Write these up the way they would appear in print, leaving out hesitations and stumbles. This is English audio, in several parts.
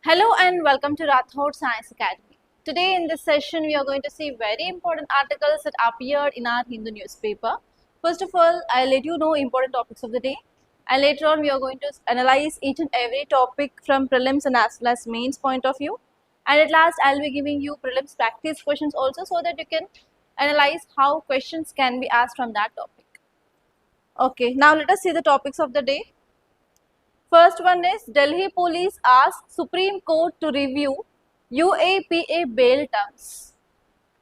Hello and welcome to Rathod Science Academy. Today in this session we are going to see very important articles that appeared in our Hindu newspaper. First of all, I'll let you know important topics of the day, and later on we are going to analyze each and every topic from prelims and as well as mains point of view. And at last I'll be giving you prelims practice questions also so that you can analyze how questions can be asked from that topic. Okay, now let us see the topics of the day. First one is Delhi police asked Supreme Court to review UAPA bail terms.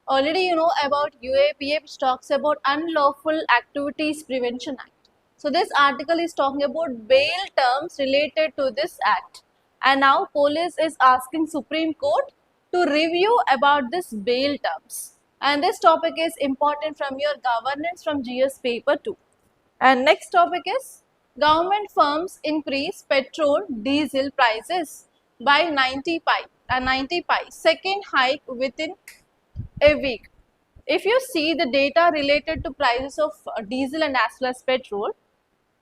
Already you know about UAPA, which talks about Unlawful Activities Prevention Act. So this article is talking about bail terms related to this act, and now police is asking Supreme Court to review about this bail terms, and this topic is important from your governance from GS paper 2. And next topic is government firms increase petrol diesel prices by 90 pi, second hike within a week. If you see the data related to prices of diesel and as well as petrol,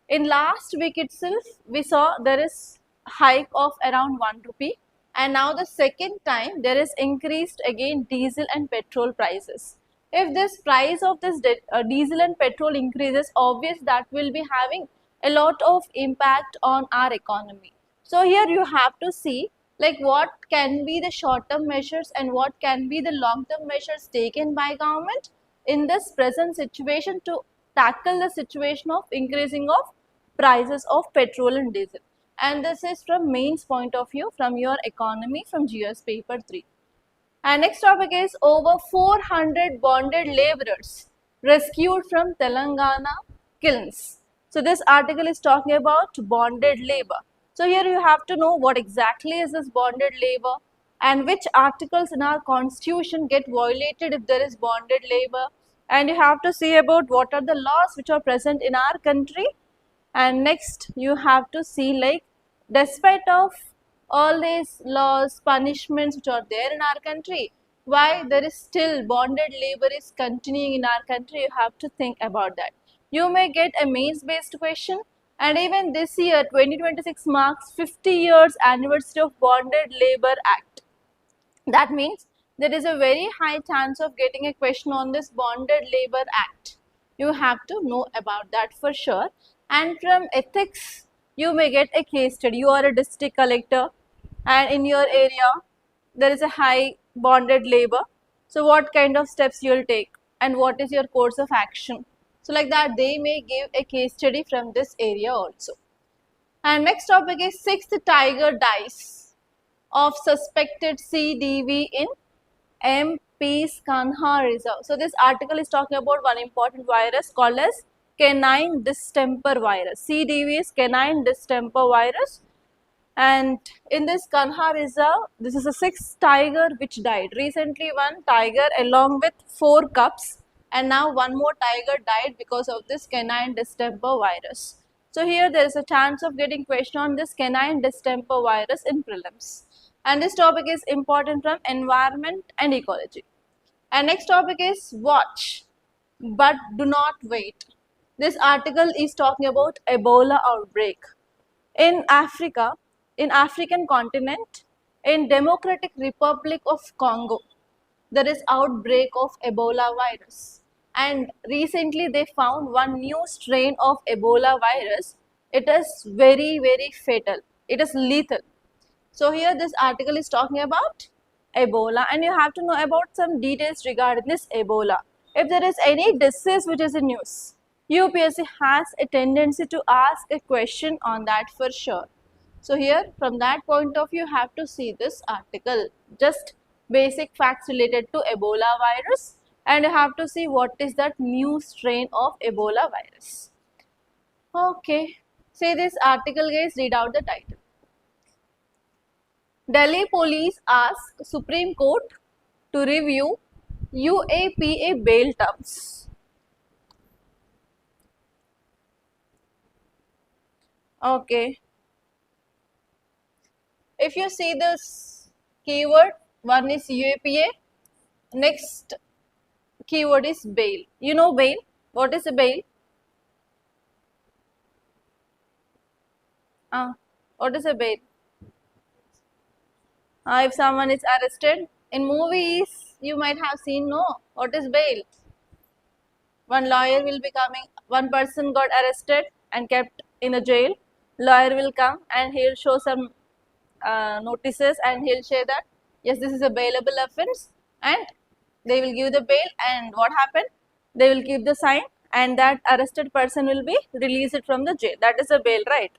in last week itself we saw there is hike of around 1 rupee, and now the second time there is increased again diesel and petrol prices. If this price of this diesel and petrol increases, obvious that will be having a lot of impact on our economy. So here you have to see like what can be the short term measures and what can be the long term measures taken by government in this present situation to tackle the situation of increasing of prices of petrol and diesel. And this is from mains point of view from your economy from GS paper 3. And next topic is over 400 bonded laborers rescued from Telangana kilns. So this article is talking about bonded labor. So here you have to know what exactly is this bonded labor and which articles in our constitution get violated if there is bonded labor, and you have to see about what are the laws which are present in our country. And next you have to see like despite of all these laws, punishments which are there in our country, why there is still bonded labor is continuing in our country, you have to think about that. You may get a mains based question, and even this year 2026 marks 50 years anniversary of Bonded Labor Act. That means there is a very high chance of getting a question on this Bonded Labor Act. You have to know about that for sure. And from ethics, you may get a case study. You are a district collector and in your area there is a high bonded labor. So what kind of steps you will take and what is your course of action? So like that they may give a case study from this area also. And next topic is sixth tiger dies of suspected CDV in MP's Kanha Reserve. So this article is talking about one important virus called as canine distemper virus. CDV is canine distemper virus, and in this Kanha Reserve, this is a sixth tiger which died. Recently one tiger along with 4 cubs, and now one more tiger died because of this canine distemper virus. So here there is a chance of getting question on this canine distemper virus in prelims. And this topic is important from environment and ecology. And next topic is watch but do not wait. This article is talking about Ebola outbreak. In Africa, in African continent, in Democratic Republic of Congo, there is outbreak of Ebola virus. And recently they found one new strain of Ebola virus. It is very, very fatal. It is lethal. So here this article is talking about Ebola, and you have to know about some details regarding this Ebola. If there is any disease which is in news, UPSC has a tendency to ask a question on that for sure. So here from that point of view you have to see this article, just basic facts related to Ebola virus, and you have to see what is that new strain of Ebola virus. Okay, say this article guys, read out the title. Delhi police ask Supreme Court to review UAPA bail terms. Okay. If you see this keyword, one is UAPA, next keyword is bail. You know bail? What is a bail? What is a bail? If someone is arrested, in movies you might have seen, no, what is bail? One lawyer will be coming, one person got arrested and kept in a jail. Lawyer will come and he'll show some notices and he'll say that yes, this is a bailable offense, and they will give the bail, and what happened? They will keep the sign and that arrested person will be released from the jail. That is a bail, right?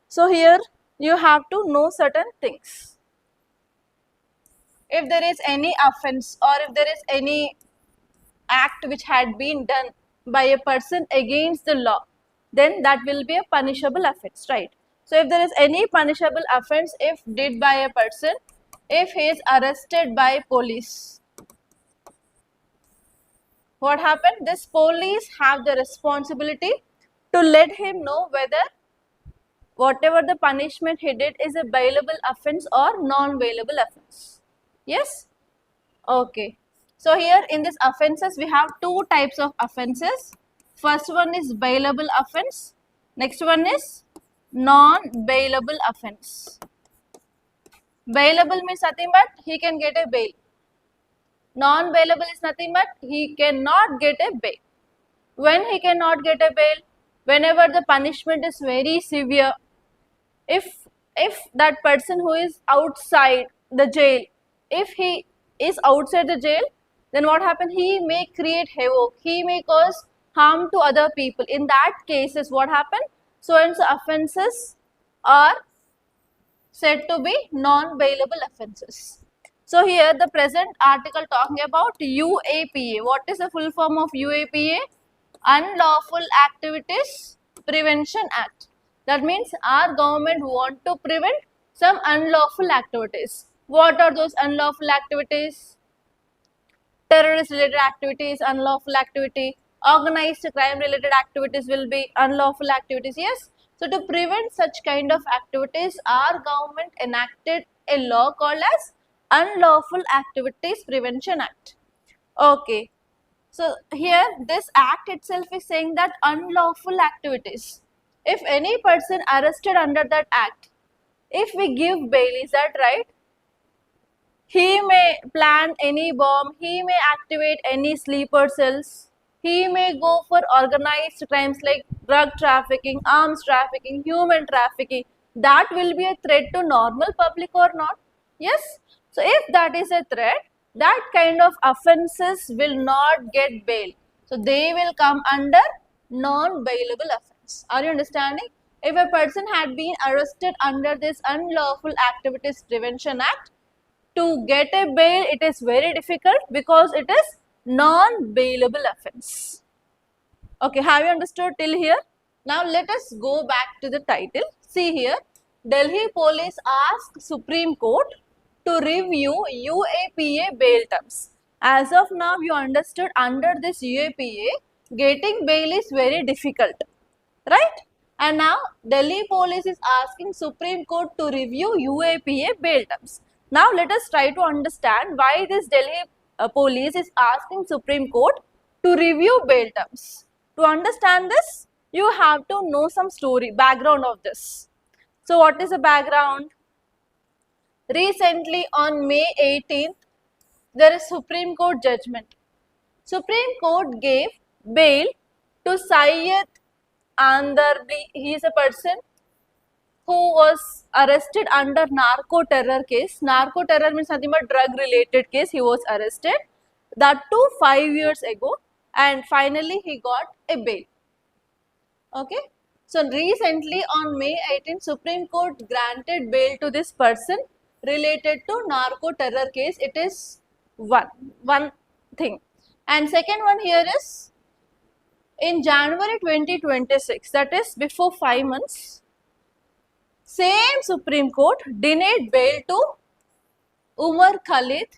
So here you have to know certain things. If there is any offense or if there is any act which had been done by a person against the law, then that will be a punishable offense, right? So if there is any punishable offense if did by a person, if he is arrested by police, what happened? This police have the responsibility to let him know whether whatever the punishment he did is a bailable offense or non-bailable offense. Yes? Okay. So here in this offenses we have two types of offenses. First one is bailable offense. Next one is non-bailable offense. Bailable means nothing but he can get a bail. Non-bailable is nothing but he cannot get a bail. When he cannot get a bail? Whenever the punishment is very severe. If that person who is outside the jail, if he is outside the jail, then what happens? He may create havoc, he may cause harm to other people. In that cases, what happens? So and so offences are said to be non-bailable offences. So here the present article talking about UAPA. What is the full form of UAPA? Unlawful Activities Prevention Act. That means our government want to prevent some unlawful activities. What are those unlawful activities? Terrorist related activities, unlawful activity. Organized crime related activities will be unlawful activities. Yes. So to prevent such kind of activities, our government enacted a law called as Unlawful Activities Prevention Act. Okay. So here this act itself is saying that unlawful activities. If any person arrested under that act, if we give bail, is that right? He may plan any bomb, he may activate any sleeper cells, he may go for organized crimes like drug trafficking, arms trafficking, human trafficking. That will be a threat to normal public or not? Yes. So if that is a threat, that kind of offences will not get bail. So they will come under non-bailable offence. Are you understanding? If a person had been arrested under this Unlawful Activities Prevention Act, to get a bail it is very difficult because it is non-bailable offence. Okay, have you understood till here? Now let us go back to the title. See here, Delhi police ask Supreme Court to review UAPA bail terms. As of now, you understood under this UAPA, getting bail is very difficult, right? And now Delhi police is asking Supreme Court to review UAPA bail terms. Now let us try to understand why this Delhi police is asking Supreme Court to review bail terms. To understand this, you have to know some story, background of this. So what is the background? Recently on May 18th, there is Supreme Court judgment. Supreme Court gave bail to Syed Andarbi. He is a person who was arrested under narco terror case. Narco terror means nothing but drug related case. He was arrested, that too 5 years ago, and finally he got a bail. Okay. So recently on May 18, Supreme Court granted bail to this person related to narco terror case. It is one thing. And second one here is in January 2026, that is before 5 months, same Supreme Court denied bail to Umar Khalid,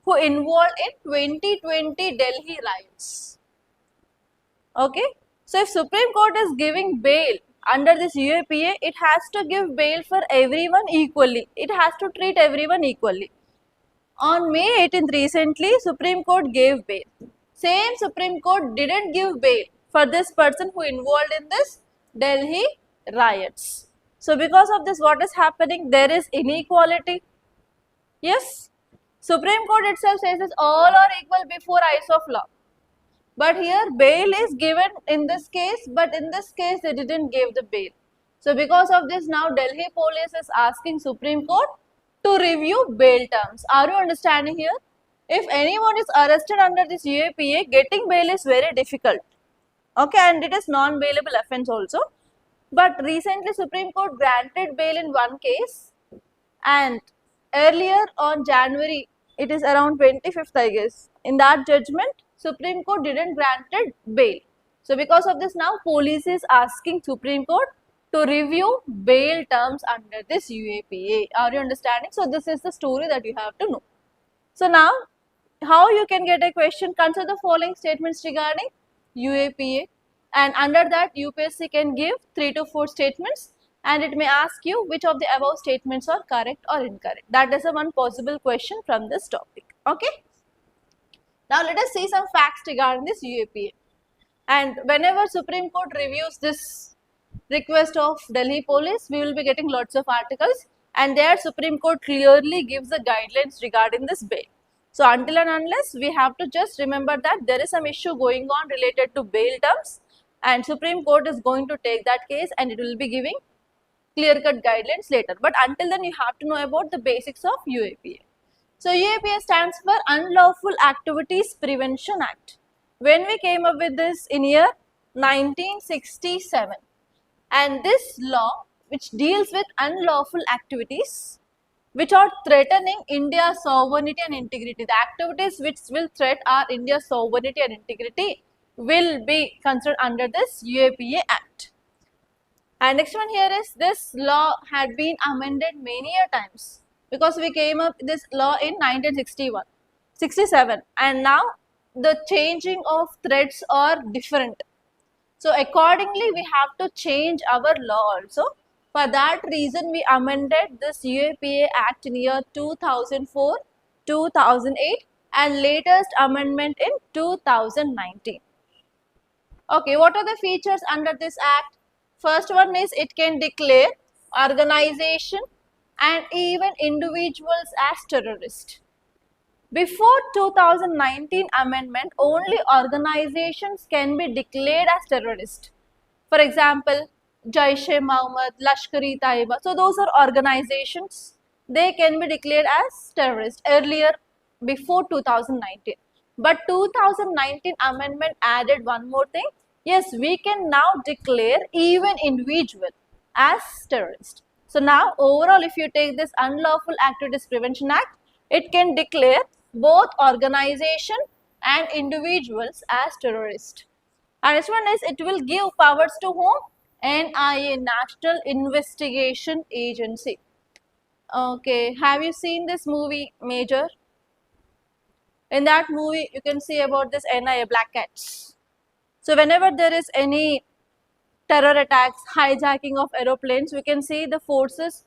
who involved in 2020 Delhi riots. Okay. So if Supreme Court is giving bail under this UAPA, it has to give bail for everyone equally. It has to treat everyone equally. On May 18th recently, Supreme Court gave bail. Same Supreme Court didn't give bail for this person who involved in this Delhi riots. So because of this, what is happening? There is inequality. Yes, Supreme Court itself says this, all are equal before eyes of law. But here bail is given in this case, but in this case they didn't give the bail. So because of this, now Delhi police is asking Supreme Court to review bail terms. Are you understanding here? If anyone is arrested under this UAPA, getting bail is very difficult. Okay, and it is non-bailable offence also. But recently Supreme Court granted bail in one case, and earlier on January, it is around 25th I guess, in that judgment Supreme Court didn't granted bail. So because of this, now police is asking Supreme Court to review bail terms under this UAPA. Are you understanding? So this is the story that you have to know. So now, how you can get a question? Consider the following statements regarding UAPA, and under that UPSC can give 3 to 4 statements, and it may ask you which of the above statements are correct or incorrect. That is a one possible question from this topic. Okay. Now let us see some facts regarding this UAPA. And whenever Supreme Court reviews this request of Delhi police, we will be getting lots of articles, and there Supreme Court clearly gives the guidelines regarding this bail. So until and unless, we have to just remember that there is some issue going on related to bail terms, and Supreme Court is going to take that case and it will be giving clear-cut guidelines later. But until then, you have to know about the basics of UAPA. So UAPA stands for Unlawful Activities Prevention Act. When we came up with this in year 1967, and this law which deals with unlawful activities which are threatening India's sovereignty and integrity, the activities which will threaten our India's sovereignty and integrity will be considered under this UAPA Act. And next one here is, this law had been amended many a times, because we came up with this law in 1967, and now the changing of threats are different. So accordingly, we have to change our law also. For that reason, we amended this UAPA Act in year 2004, 2008, and latest amendment in 2019. Okay, what are the features under this act? First one is, it can declare organization and even individuals as terrorists. Before 2019 amendment, only organizations can be declared as terrorist. For example, Jaish-e-Mohammed, Lashkar-e-Taiba. So those are organizations. They can be declared as terrorists earlier, before 2019. But 2019 amendment added one more thing. Yes, we can now declare even individual as terrorist. So now overall, if you take this Unlawful Activities Prevention Act, it can declare both organization and individuals as terrorist. And this one is, it will give powers to whom? NIA, National Investigation Agency. Okay, have you seen this movie Major? In that movie, you can see about this NIA, Black Cats. So whenever there is any terror attacks, hijacking of aeroplanes, we can see the forces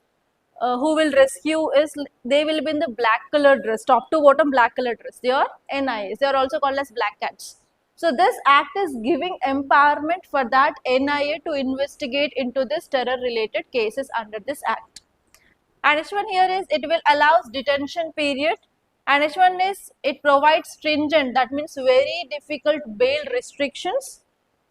who will rescue is, they will be in the black colored dress, top to bottom black colored dress. They are NIAs. They are also called as Black Cats. So this act is giving empowerment for that NIA to investigate into this terror related cases under this act. And next one here is, it will allow detention period. And next one is, it provides stringent, that means very difficult bail restrictions.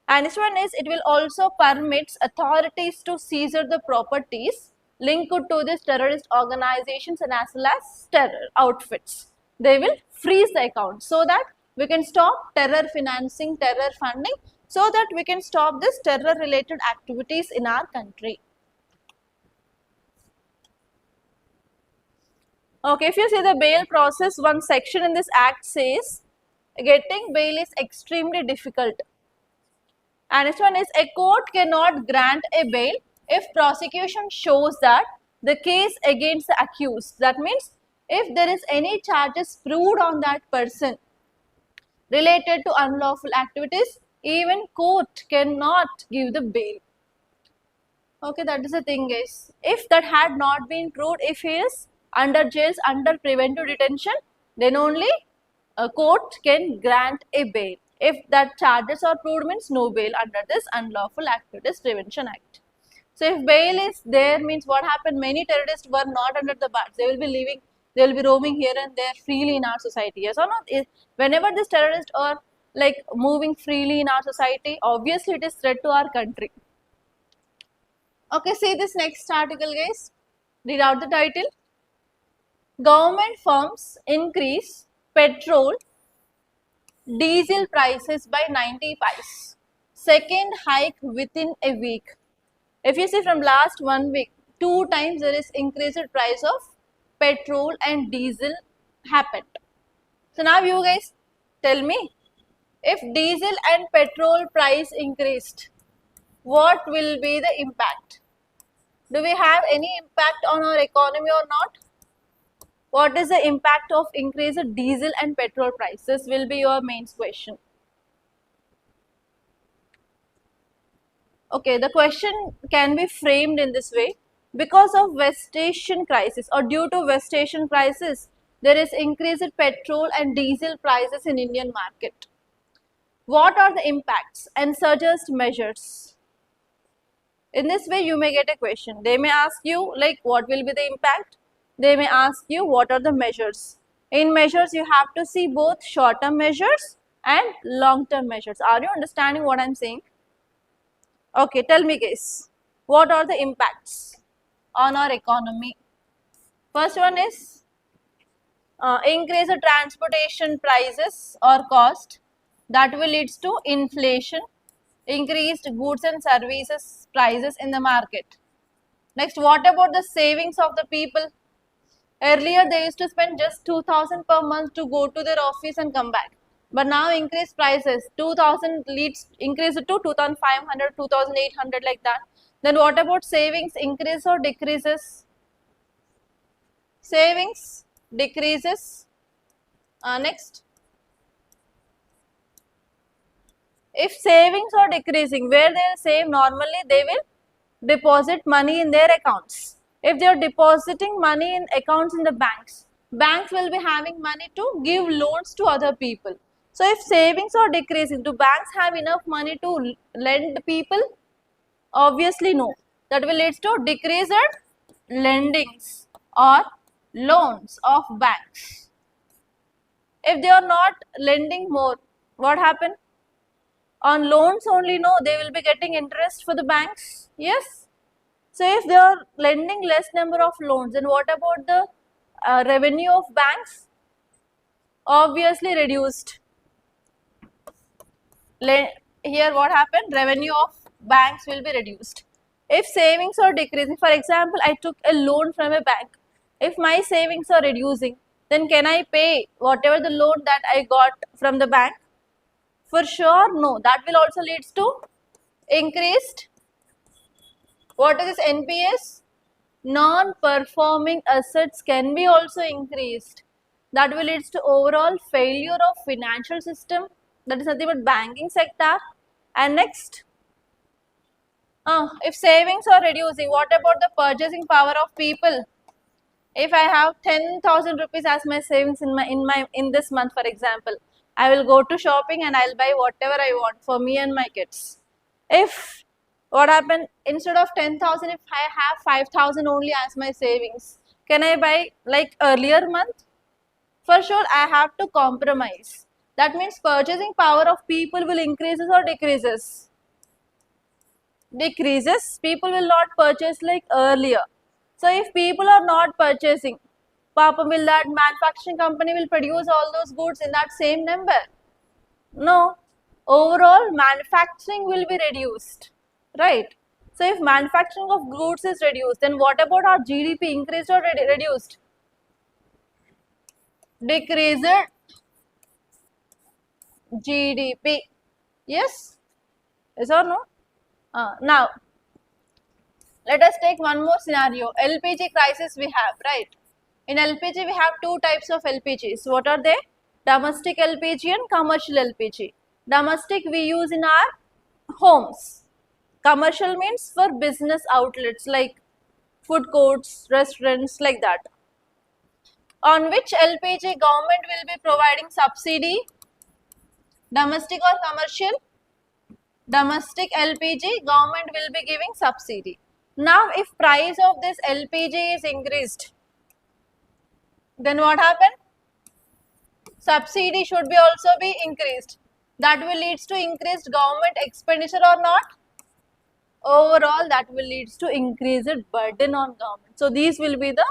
And next one is, it will also permits authorities to seize the properties linked to this terrorist organizations and as well as terror outfits. They will freeze the account so that we can stop terror financing, terror funding, so that we can stop this terror related activities in our country. Okay, if you see the bail process, one section in this act says getting bail is extremely difficult. And this one is, a court cannot grant a bail if prosecution shows that the case against the accused, that means if there is any charges proved on that person related to unlawful activities, even court cannot give the bail. Okay, that is the thing guys. If that had not been proved, if he is under jails, under preventive detention, then only a court can grant a bail. If that charges are proved, means no bail under this Unlawful Activities Prevention Act. So if bail is there, means what happened, many terrorists were not under the bars. They will be living they will be roaming here and there freely in our society. Yes or not? Whenever this terrorists are like moving freely in our society, obviously it is threat to our country. Okay, see this next article, guys. Read out the title. Government firms increase petrol, diesel prices by 90 paise. Second hike within a week. If you see from last 1 week, 2 times there is increased price of petrol and diesel happened. So now you guys tell me, if diesel and petrol price increased, what will be the impact? Do we have any impact on our economy or not? What is the impact of increased diesel and petrol prices will be your main question. Okay, the question can be framed in this way. Because of West Asian crisis or due to West Asian crisis, there is increased petrol and diesel prices in Indian market. What are the impacts and suggest measures? In this way, you may get a question. They may ask you like what will be the impact? They may ask you what are the measures. In measures, you have to see both short-term measures and long-term measures. Are you understanding what I am saying? Okay, tell me guys, what are the impacts on our economy? First one is increase the transportation prices or cost, that will lead to inflation, increased goods and services prices in the market. Next, what about the savings of the people? Earlier they used to spend just 2000 per month to go to their office and come back. But now increased prices, 2000 leads increase to 2500, 2800 like that. Then what about savings, increase or decreases? Savings decreases. Next, if savings are decreasing, where they will save normally, they will deposit money in their accounts. If they are depositing money in accounts in the banks, banks will be having money to give loans to other people. So if savings are decreasing, do banks have enough money to lend people? Obviously no. That will lead to decreased lendings or loans of banks. If they are not lending more, what happen? On loans only, no, they will be getting interest for the banks. Yes. So if they are lending less number of loans, then what about the revenue of banks? Obviously reduced. Here what happened? Revenue of banks will be reduced. If savings are decreasing, for example, I took a loan from a bank. If my savings are reducing, then can I pay whatever the loan that I got from the bank? For sure, no. That will also lead to increased, what is this NPS? Non-performing assets can be also increased. That will lead to overall failure of financial system. That is nothing but banking sector. And next, if savings are reducing, what about the purchasing power of people? If I have 10,000 rupees as my savings in this month, for example, I will go to shopping and I'll buy whatever I want for me and my kids. If what happened, instead of 10,000, if I have 5,000 only as my savings, can I buy like earlier month? For sure, I have to compromise. That means purchasing power of people will increases or decreases? Decreases. People will not purchase like earlier. So if people are not purchasing, Papa, will that manufacturing company will produce all those goods in that same number? No. Overall, manufacturing will be reduced, right? So if manufacturing of goods is reduced, then what about our GDP, increased or reduced? Decreased GDP. Yes? Yes or no? Now, let us take one more scenario. LPG crisis we have, right? In LPG, we have two types of LPGs. What are they? Domestic LPG and commercial LPG. Domestic we use in our homes. Commercial means for business outlets like food courts, restaurants, like that. On which LPG government will be providing subsidy? Domestic or commercial? Domestic LPG, government will be giving subsidy. Now, if price of this LPG is increased, Then what happened? Subsidy should be also be increased. That will leads to increased government expenditure or not? Overall, that will leads to increased burden on government. So these will be the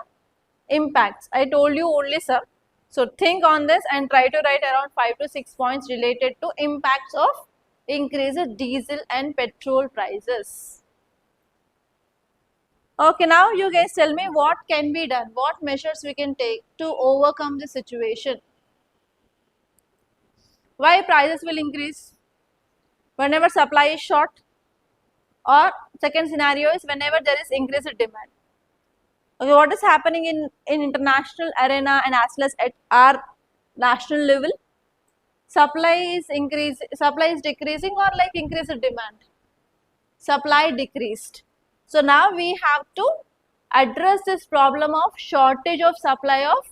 impacts. I told you only some. So think on this and try to write around 5 to 6 points related to impacts of increased diesel and petrol prices. Okay, now you guys tell me what can be done, what measures we can take to overcome the situation. Why prices will increase? Whenever supply is short, or second scenario is whenever there is increased demand. Okay, what is happening in international arena and as well as at our national level? Supply is decreasing or like increased demand? Supply decreased. So now we have to address this problem of shortage of supply of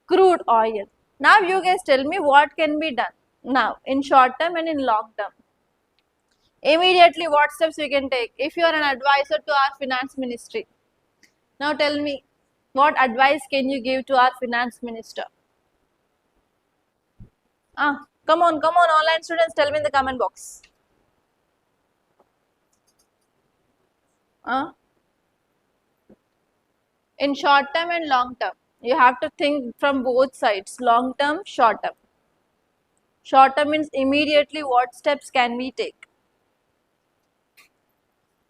crude oil. Now you guys tell me what can be done now in short term and in long term. Immediately what steps we can take if you are an advisor to our finance ministry. Now tell me what advice can you give to our finance minister? Come on online students, tell me in the comment box. In short term and long term, you have to think from both sides, long term, short term. Short term means immediately what steps can we take?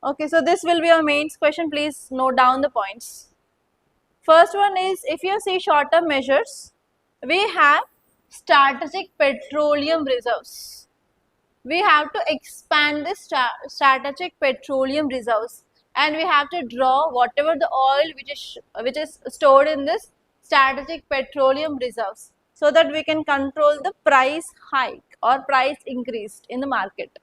Okay, so this will be our mains question. Please note down the points. First one is, if you see short term measures, we have strategic petroleum reserves. We have to expand the strategic petroleum reserves, and we have to draw whatever the oil which is stored in this strategic petroleum reserves, so that we can control the price hike or price increase in the market.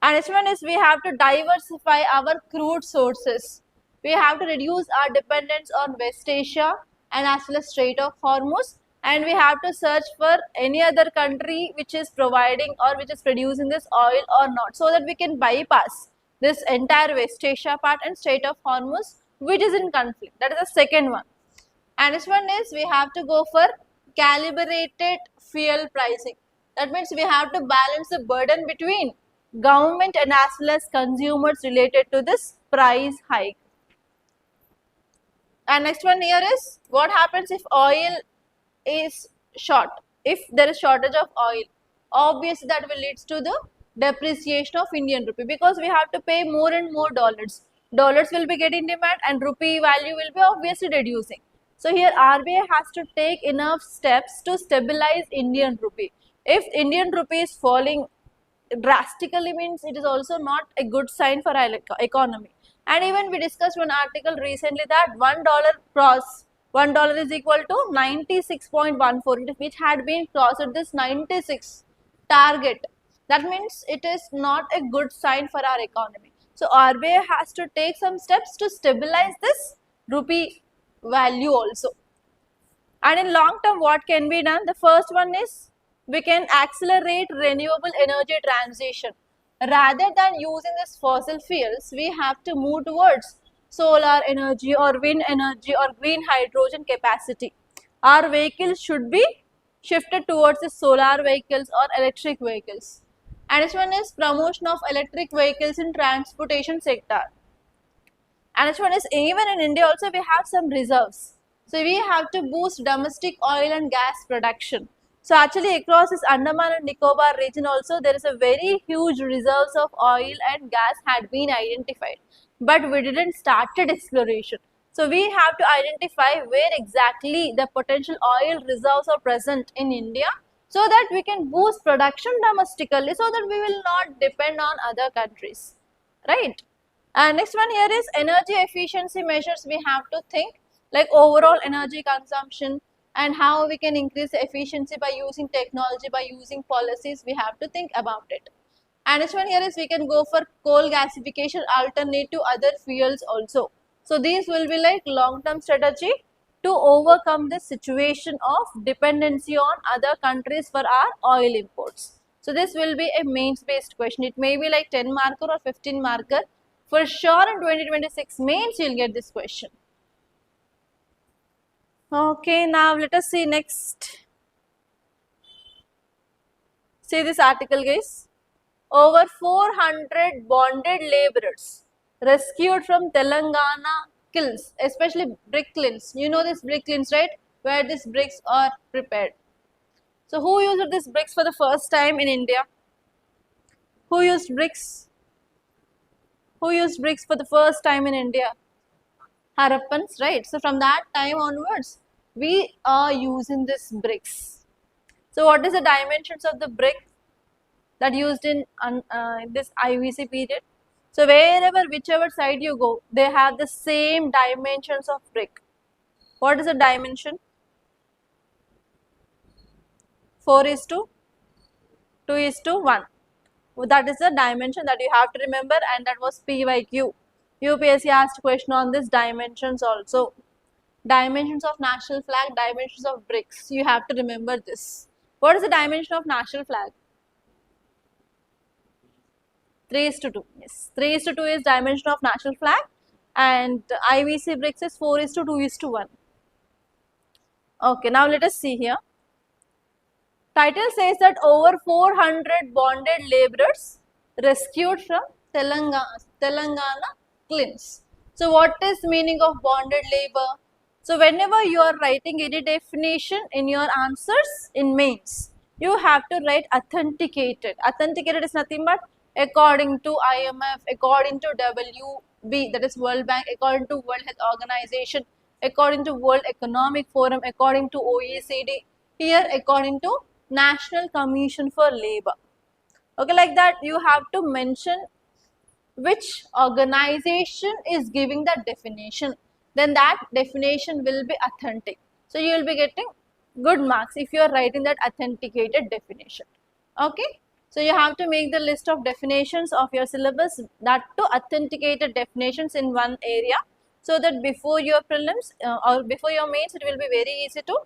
And next one is, we have to diversify our crude sources. We have to reduce our dependence on West Asia and as well as Strait of Hormuz, and we have to search for any other country which is providing or which is producing this oil or not, so that we can bypass this entire West Asia part and Strait of Hormuz which is in conflict. That is the second one. And this one is, we have to go for calibrated fuel pricing. That means we have to balance the burden between government and as well as consumers related to this price hike. And next one here is, what happens if oil is short? If there is shortage of oil, obviously that will lead to the depreciation of Indian rupee, because we have to pay more and more dollars. Dollars will be getting demand and rupee value will be obviously reducing. So here RBI has to take enough steps to stabilize Indian rupee. If Indian rupee is falling drastically, means it is also not a good sign for our economy. And even we discussed one article recently that $1 is equal to 96.14, which had been crossed this 96 target. That means it is not a good sign for our economy. So RBI has to take some steps to stabilize this rupee value also. And in long term, what can be done? The first one is, we can accelerate renewable energy transition. Rather than using this fossil fuels, we have to move towards solar energy or wind energy or green hydrogen capacity. Our vehicles should be shifted towards the solar vehicles or electric vehicles. And this one is promotion of electric vehicles in transportation sector. And this one is, even in India also we have some reserves. So we have to boost domestic oil and gas production. So actually across this Andaman and Nicobar region also, there is a very huge reserves of oil and gas had been identified, but we didn't started exploration. So we have to identify where exactly the potential oil reserves are present in India, so that we can boost production domestically, so that we will not depend on other countries, right? And next one here is energy efficiency measures. We have to think like overall energy consumption and how we can increase the efficiency by using technology, by using policies. We have to think about it. And next one here is, we can go for coal gasification alternate to other fuels also. So these will be like long-term strategy to overcome this situation of dependency on other countries for our oil imports. So this will be a mains based question. It may be like 10 marker or 15 marker. For sure in 2026 mains you will get this question. Okay, now let us see next. See this article, guys. Over 400 bonded laborers rescued from Telangana kilns, especially brick kilns. You know this brick kilns, right? Where these bricks are prepared. So, who used these bricks for the first time in India? Who used bricks? Who used bricks for the first time in India? Harappans, right? So, from that time onwards, we are using this bricks. So, what is the dimensions of the brick that used in this IVC period? So, wherever, whichever side you go, they have the same dimensions of brick. What is the dimension? 4 is to 2 is to 1. That is the dimension that you have to remember, and that was PYQ. UPSC asked question on this dimensions also. Dimensions of national flag, dimensions of bricks. You have to remember this. What is the dimension of national flag? 3 is to 2. Yes, 3 is to 2 is dimension of national flag, and IVC bricks is 4 is to 2 is to 1. Okay, now let us see here. Title says that over 400 bonded laborers rescued from Telangana kilns. So, what is meaning of bonded labor? So, whenever you are writing any definition in your answers in mains, you have to write authenticated. Authenticated is nothing but according to IMF, according to WB, that is World Bank, according to World Health Organization, according to World Economic Forum, according to OECD, here according to National Commission for Labor. Okay, like that you have to mention which organization is giving that definition, then that definition will be authentic. So, you will be getting good marks if you are writing that authenticated definition. Okay. So, you have to make the list of definitions of your syllabus, that to authenticated definitions in one area, so that before your prelims or before your mains, it will be very easy to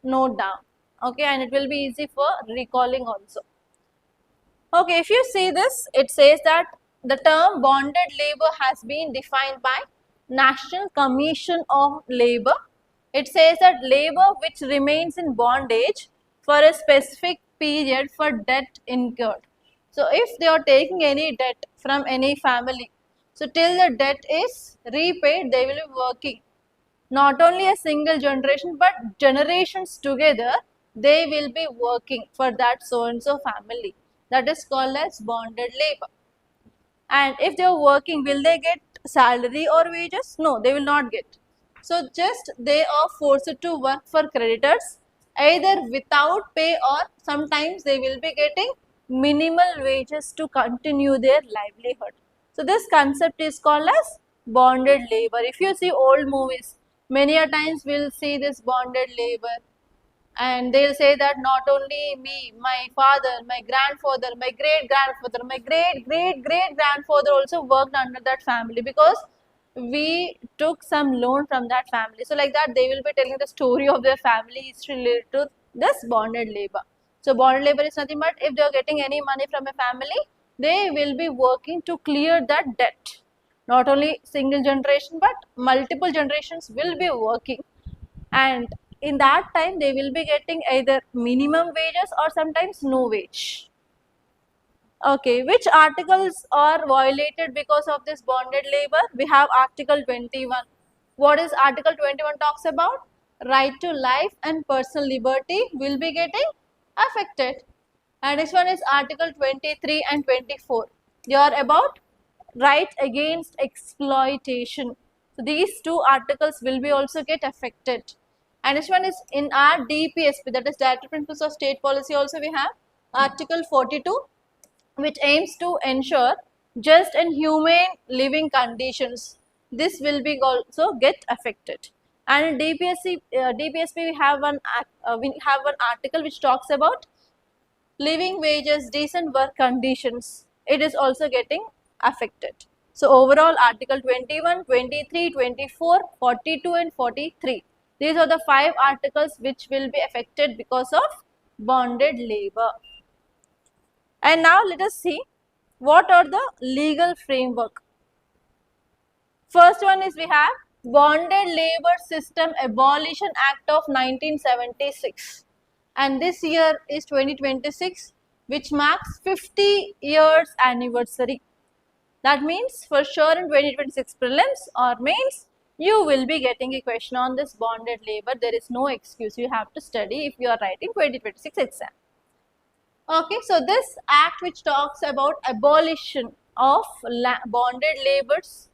note down. Okay, and it will be easy for recalling also. Okay, if you see this, it says that the term bonded labor has been defined by National Commission of Labor. It says that labor which remains in bondage for a specific period for debt incurred. So, if they are taking any debt from any family, so till the debt is repaid, they will be working. Not only a single generation, but generations together, they will be working for that so and so family. That is called as bonded labor. And if they are working, will they get salary or wages? No, they will not get. So, just they are forced to work for creditors either without pay, or sometimes they will be getting minimal wages to continue their livelihood. So, this concept is called as bonded labor. If you see old movies, many a times we will see this bonded labor, and they'll say that not only me, my father, my grandfather, my great grandfather, my great great great grandfather also worked under that family, because we took some loan from that family. So, like that, they will be telling the story of their family history related to this bonded labor. So, bonded labor is nothing but if they are getting any money from a family, they will be working to clear that debt. Not only single generation, but multiple generations will be working, and in that time they will be getting either minimum wages or sometimes no wage. Okay, which articles are violated because of this bonded labor? We have Article 21. What is Article 21 talks about? Right to life and personal liberty will be getting affected. And this one is Article 23 and 24. They are about right against exploitation. So, these two articles will be also get affected. And this one is in our DPSP, that is Directive Principles of State Policy, also we have Article 42, which aims to ensure just and humane living conditions. This will be also get affected. And in DPSP we have one article which talks about living wages, decent work conditions. It is also getting affected. So, overall Article 21, 23, 24, 42 and 43. These are the 5 articles which will be affected because of bonded labor. And now let us see what are the legal framework. First one is we have Bonded Labor System Abolition Act of 1976, and this year is 2026, which marks 50 years anniversary. That means for sure in 2026 prelims or mains, you will be getting a question on this bonded labor. There is no excuse, you have to study if you are writing 2026 exam. Okay, so this act which talks about abolition of bonded labors,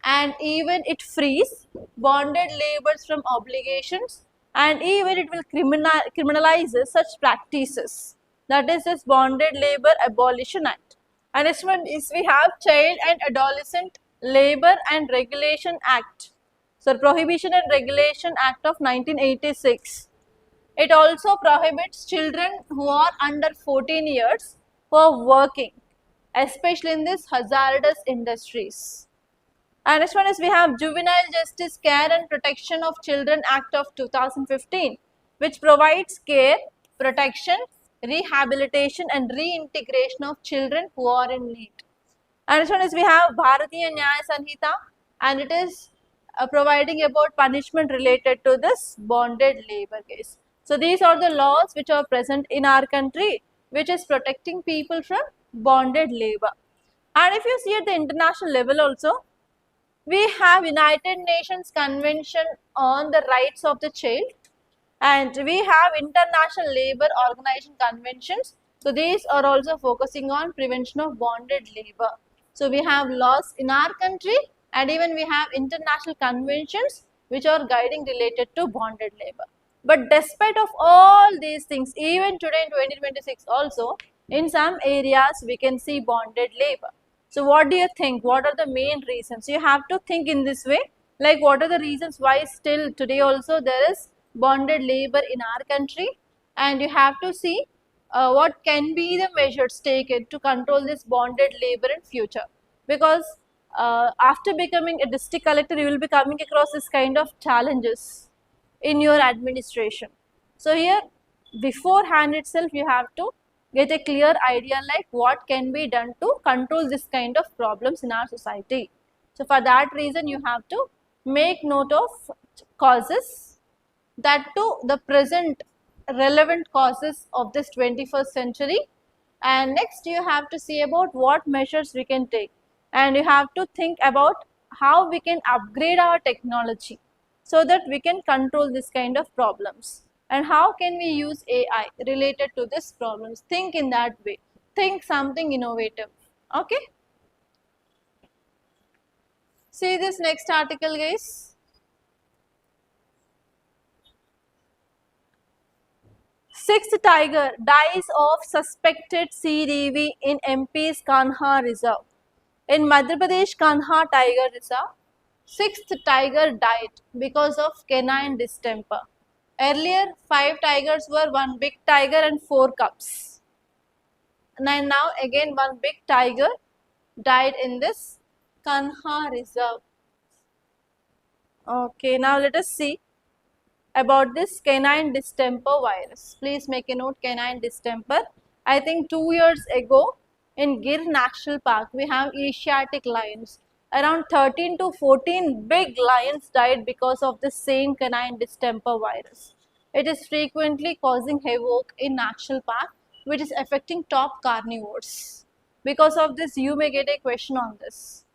and even it frees bonded labors from obligations, and even it will criminalizes such practices. That is this Bonded Labor Abolition Act. And next one is we have Child and Adolescent Labor and Regulation Act. So Prohibition and Regulation Act of 1986. It also prohibits children who are under 14 years for working, especially in these hazardous industries. And next one is we have Juvenile Justice Care and Protection of Children Act of 2015, which provides care, protection, rehabilitation and reintegration of children who are in need. And next one is we have Bharatiya Nyaya Sanhita, and it is providing about punishment related to this bonded labor case. So these are the laws which are present in our country, which is protecting people from bonded labor. And if you see at the international level also, we have United Nations Convention on the Rights of the Child, and we have International Labour Organization conventions. So these are also focusing on prevention of bonded labor. So we have laws in our country, and even we have international conventions which are guiding related to bonded labor. But despite of all these things, even today in 2026 also, in some areas we can see bonded labor. So what do you think? What are the main reasons? You have to think in this way, like what are the reasons why still today also there is bonded labor in our country, and you have to see what can be the measures taken to control this bonded labor in future. Because after becoming a district collector, you will be coming across this kind of challenges in your administration. So here beforehand itself you have to get a clear idea like what can be done to control this kind of problems in our society. So for that reason you have to make note of causes, that to the present relevant causes of this 21st century, and next you have to see about what measures we can take, and you have to think about how we can upgrade our technology so that we can control this kind of problems, and how can we use AI related to this problems. Think in that way, think something innovative. Okay, see this next article guys. Sixth tiger dies of suspected CDV in MP's Kanha Reserve. In Madhya Pradesh Kanha Tiger Reserve, sixth tiger died because of canine distemper. Earlier, 5 tigers were, 1 big tiger and 4 cubs. And now again 1 big tiger died in this Kanha Reserve. Okay, now let us see about this canine distemper virus. Please make a note, canine distemper. I think 2 years ago in Gir National Park, we have Asiatic lions. Around 13 to 14 big lions died because of the same canine distemper virus. It is frequently causing havoc in National Park, which is affecting top carnivores. Because of this, you may get a question on this.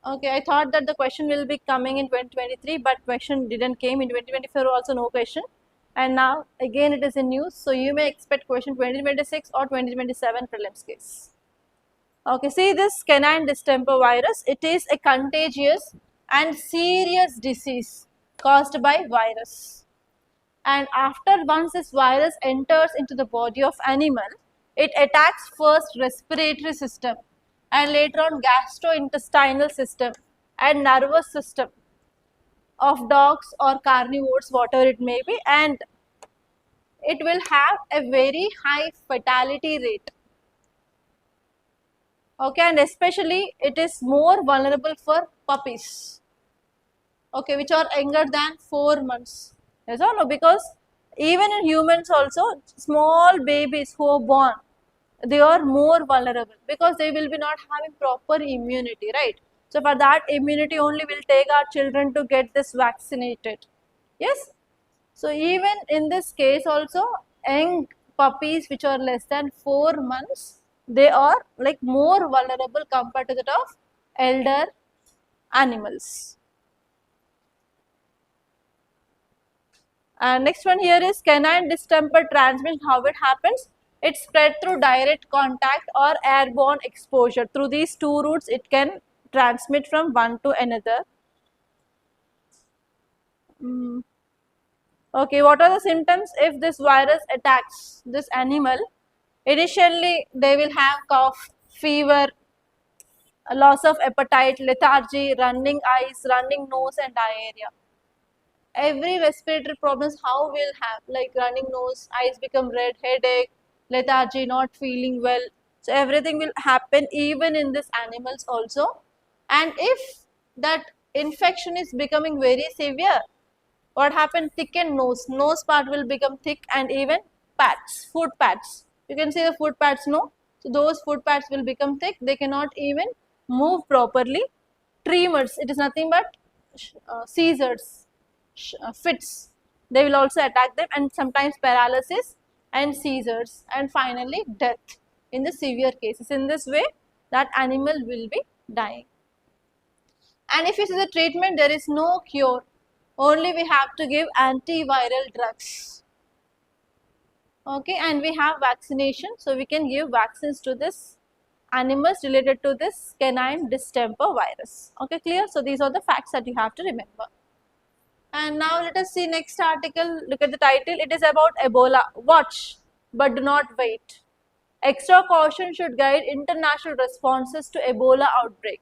Okay, I thought that the question will be coming in 2023, but question didn't came in 2024 also no question. And now again it is in news, so you may expect question 2026 or 2027 prelims case. Okay, see this canine distemper virus, it is a contagious and serious disease caused by virus. And after once this virus enters into the body of animal, it attacks first respiratory system and later on gastrointestinal system and nervous system of dogs or carnivores, whatever it may be, and it will have a very high fatality rate. Okay, and especially it is more vulnerable for puppies, okay, which are younger than 4 months. Yes or no? Because even in humans also, small babies who are born, they are more vulnerable because they will be not having proper immunity, right? So for that immunity only we'll take our children to get this vaccinated. Yes. So even in this case also, young puppies which are less than 4 months, they are like more vulnerable compared to that of elder animals. And next one here is canine distemper transmission. How it happens? It spread through direct contact or airborne exposure. Through these two routes, it can transmit from one to another. Okay, what are the symptoms if this virus attacks this animal? Initially, they will have cough, fever, loss of appetite, lethargy, running eyes, running nose and diarrhea. Every respiratory problems how we'll have, like running nose, eyes become red, headache, lethargy, not feeling well. So everything will happen even in these animals also. And if that infection is becoming very severe, what happened? Thickened nose part will become thick, and even pads, foot pads. You can see the foot pads, no? So those foot pads will become thick. They cannot even move properly. Tremors, it is nothing but seizures, fits. They will also attack them, and sometimes paralysis and seizures, and finally death in the severe cases. In this way, that animal will be dying. And if you see the treatment, there is no cure. Only we have to give antiviral drugs. Okay, and we have vaccination, so we can give vaccines to this animals related to this canine distemper virus. Okay, clear? So these are the facts that you have to remember. And now let us see next article. Look at the title. It is about Ebola. Watch, but do not wait. Extra caution should guide international responses to Ebola outbreak.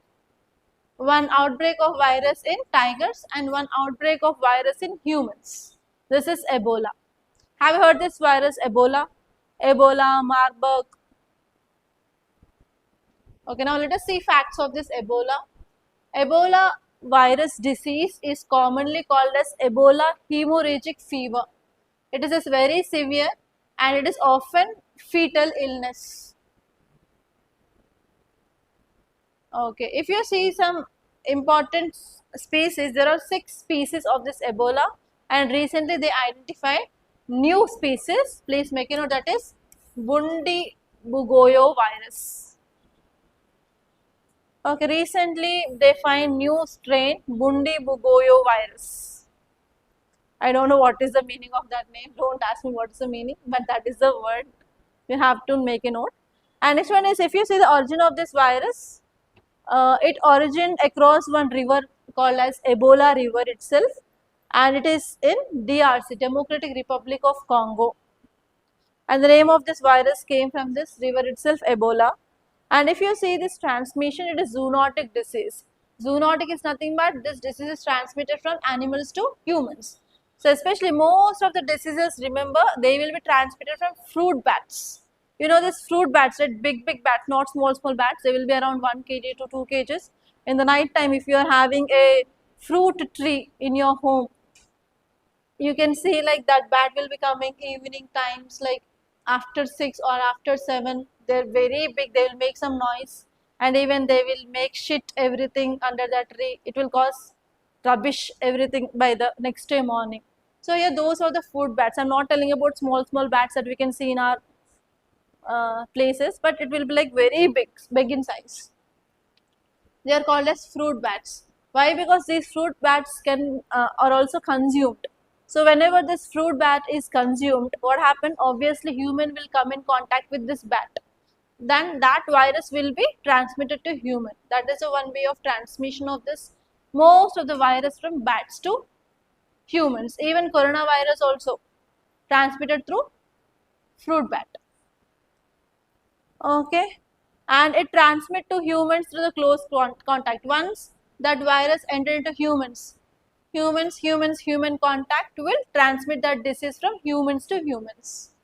One outbreak of virus in tigers and one outbreak of virus in humans. This is Ebola. Have you heard this virus Ebola? Ebola, Marburg. Okay, now let us see facts of this Ebola. Ebola virus disease is commonly called as Ebola hemorrhagic fever. It is very severe and it is often fetal illness. Okay, if you see some important species, there are 6 species of this Ebola, and recently they identified new species. Please make a note, that is Bundibugyo virus. Okay, recently they find new strain Bundibugyo virus. I don't know what is the meaning of that name. Don't ask me what is the meaning, but that is the word. You have to make a note. And next one is, if you see the origin of this virus, it originated across one river called as Ebola river itself, and it is in DRC, Democratic Republic of Congo. And the name of this virus came from this river itself, Ebola. And if you see this transmission, it is zoonotic disease. Zoonotic is nothing but this disease is transmitted from animals to humans. So especially most of the diseases, remember, they will be transmitted from fruit bats. You know this fruit bats, right? Big bats, not small bats. They will be around 1 kg to 2 kgs. In the night time, if you are having a fruit tree in your home, you can see like that bat will be coming evening times, like after 6 or after 7. They're very big, they will make some noise, and even they will make shit everything under that tree. It will cause rubbish everything by the next day morning. So yeah, those are the fruit bats. I'm not telling about small bats that we can see in our places, but it will be like very big in size. They are called as fruit bats. Why? Because these fruit bats are also consumed. So whenever this fruit bat is consumed, what happens? Obviously, human will come in contact with this bat. Then that virus will be transmitted to human. That is the one way of transmission of this. Most of the virus from bats to humans. Even coronavirus also transmitted through fruit bat. Okay, and it transmits to humans through the close contact. Once that virus enters into human contact will transmit that disease from humans to humans.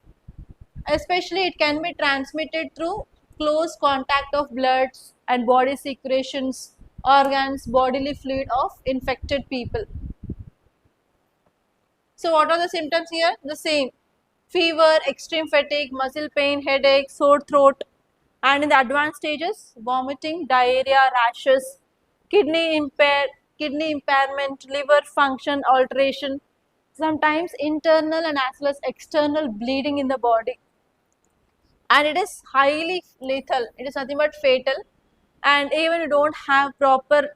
Especially it can be transmitted through close contact of blood and body secretions, organs, bodily fluid of infected people. So what are the symptoms here? The same: fever, extreme fatigue, muscle pain, headache, sore throat, and in the advanced stages, vomiting, diarrhea, rashes, kidney impairment, liver function alteration, sometimes internal and as well as external bleeding in the body, and it is highly lethal. It is nothing but fatal, and even you don't have proper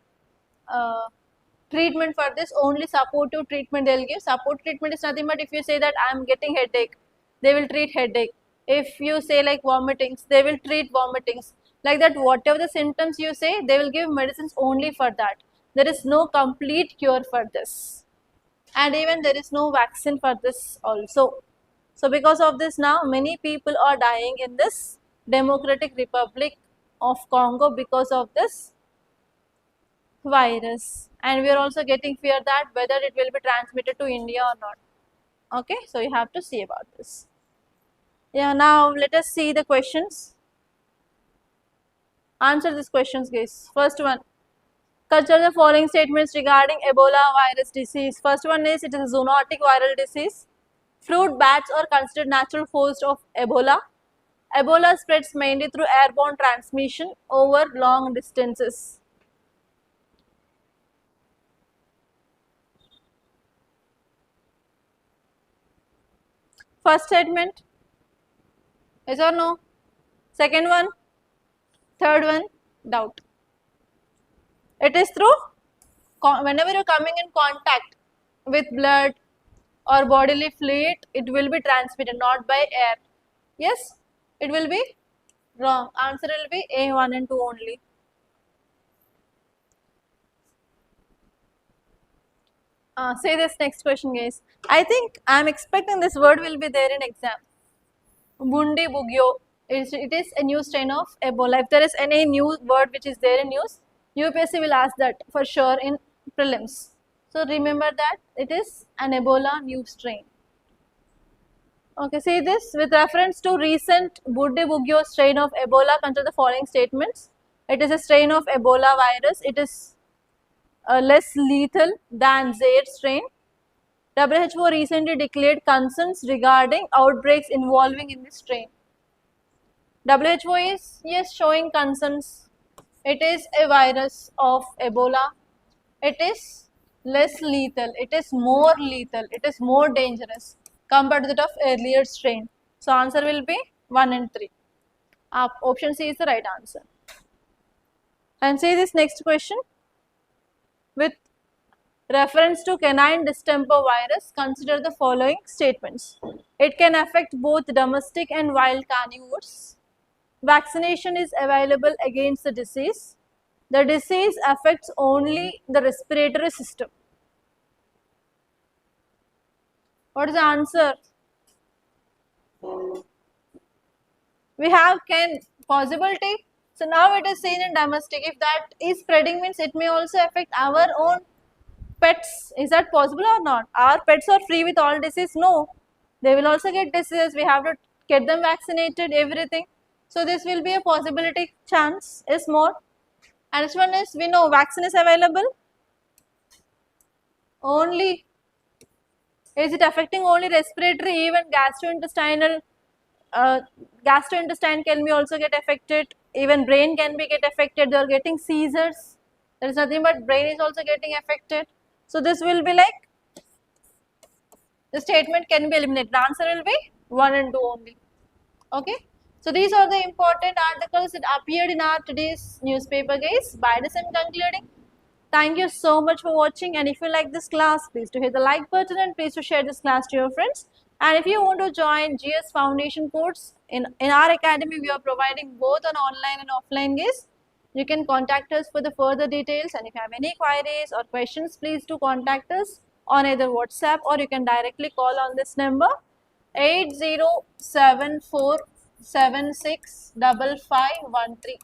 treatment for this, only supportive treatment they'll give. Supportive treatment is nothing but if you say that I'm getting headache, they will treat headache. If you say like vomitings, they will treat vomitings. Like that, whatever the symptoms you say, they will give medicines only for that. There is no complete cure for this. And even there is no vaccine for this also. So because of this now, many people are dying in this Democratic Republic of Congo because of this virus, and we are also getting fear that whether it will be transmitted to India or not. Okay, so you have to see about this. Yeah, now let us see the questions. Answer these questions, guys. First one, consider the following statements regarding Ebola virus disease. First one is, it is a zoonotic viral disease. Fruit bats are considered natural host of Ebola. Ebola spreads mainly through airborne transmission over long distances. First statement, yes or no? Second one, third one, doubt. It is through, whenever you are coming in contact with blood or bodily fluid, it will be transmitted, not by air. Yes, it will be wrong. Answer will be A1 and 2 only. Say this next question, guys. I think I am expecting this word will be there in exam. Bundi Bugyo. It is a new strain of Ebola. If there is any new word which is there in news, UPSC will ask that for sure in prelims. So remember that it is an Ebola new strain. Okay, see this, with reference to recent Bundibugyo strain of Ebola, consider the following statements. It is a strain of Ebola virus. It is less lethal than Zaire strain. WHO recently declared concerns regarding outbreaks involving in this strain. WHO is, yes, showing concerns. It is a virus of Ebola. It is less lethal. It is more lethal. It is more dangerous compared to that of earlier strain. So answer will be 1 and 3. Option C is the right answer. And say this next question. With reference to canine distemper virus, consider the following statements. It can affect both domestic and wild carnivores. Vaccination is available against the disease. The disease affects only the respiratory system. What is the answer? We have can possibility. So now it is seen in domestic. If that is spreading, means it may also affect our own pets. Is that possible or not? Our pets are free with all disease? No. They will also get disease. We have to get them vaccinated, everything. So this will be a possibility, chance is more. And this one is, we know vaccine is available only. Is it affecting only respiratory? Even gastrointestinal, gastrointestine can be also get affected. Even brain can be get affected. They are getting seizures. There is nothing but brain is also getting affected. So this will be like, the statement can be eliminated. The answer will be 1 and 2 only. Okay. So these are the important articles that appeared in our today's newspaper, guys. By this I'm concluding. Thank you so much for watching, and if you like this class, please to hit the like button and please to share this class to your friends. And if you want to join GS Foundation course, in our academy we are providing both on online and offline, guys. You can contact us for the further details, and if you have any queries or questions, please do contact us on either WhatsApp or you can directly call on this number 8074765513.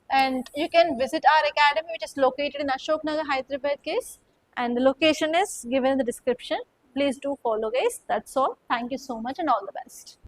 And you can visit our academy, which is located in Ashok Nagar, Hyderabad, guys, and the location is given in the description. Please do follow, guys. That's all. Thank you so much and all the best.